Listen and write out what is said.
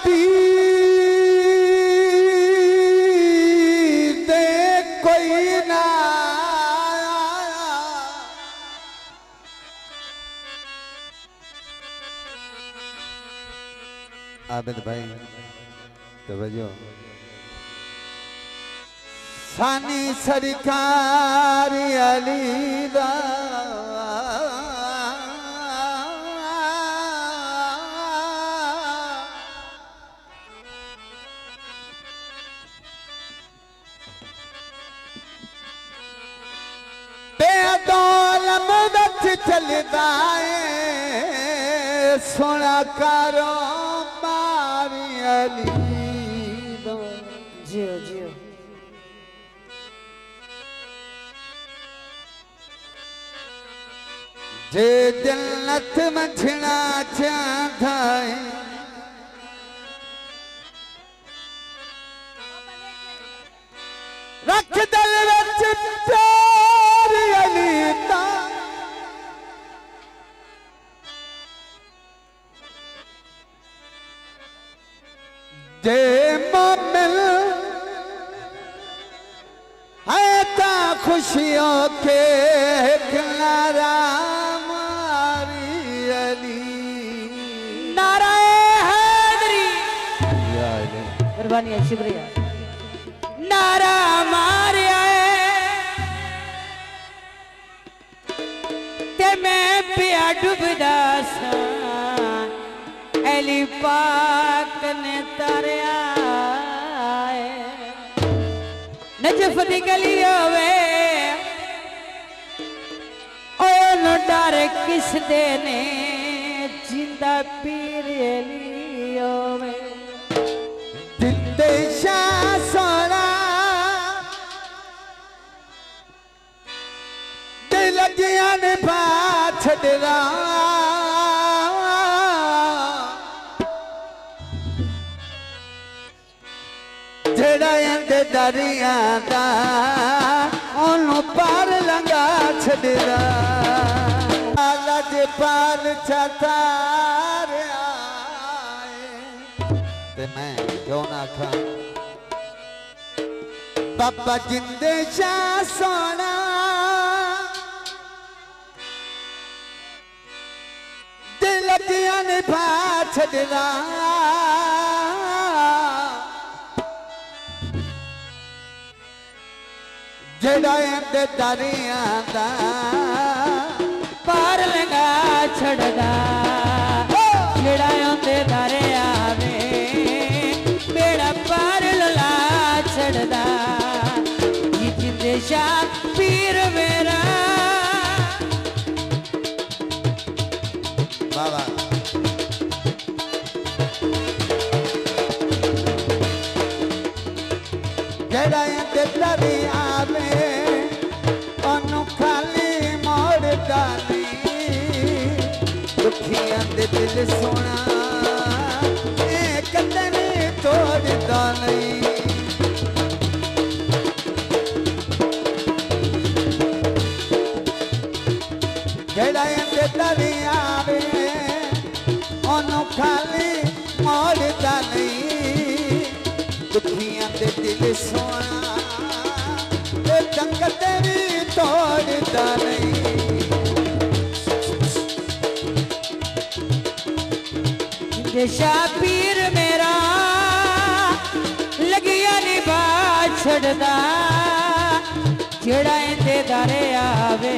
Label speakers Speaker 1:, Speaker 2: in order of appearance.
Speaker 1: कटी दे कोई ना आबिद भाई तवज्जो सानी सरकार अली दा बेदौलम बच चलदा है सोना कारो मारी अली दा जियो जियो जे जन्नत मंझना चाहता है रख दिल विच प्यार अली दा जे मोमिन है ता खुशियों के किनारा शुक्रिया नारा मारिया ते मैं पिया डुबदा सा अली पाक ने तारिया नजफ दी गली होवे ओ न डर किस दे ने जिंदा पीर अली होवे शाह सोना दिल लगिया ने छड़ा जेड़ा अंदे दरिया दा ओनू पार लंगा छड़ा लज पार छतार ते मैं क्यों ना खा बाबा जिंदे शाह सोना दिल लगिया ने छड़ा जेड़ा इंदे दरिया दा पार लगा छड़दा जेड़ा इंदे दरिया में बेड़ा पार लगा छड़दा शाह पीर मेरा बाबा जेड़ा इंदे दरिया में ओनू खाली मोड़दा नहीं दुखियां दे दिल सोना कदे नहीं तोड़दा नहीं जेड़ा इंदे दरिया में ओनू खाली मोड़दा नहीं दुखियां दे दिल सोना जंग तेरी तोड़दा नहीं शाह पीर मेरा लगिया निभा छड़दा जेड़ा इंदे दरिया वे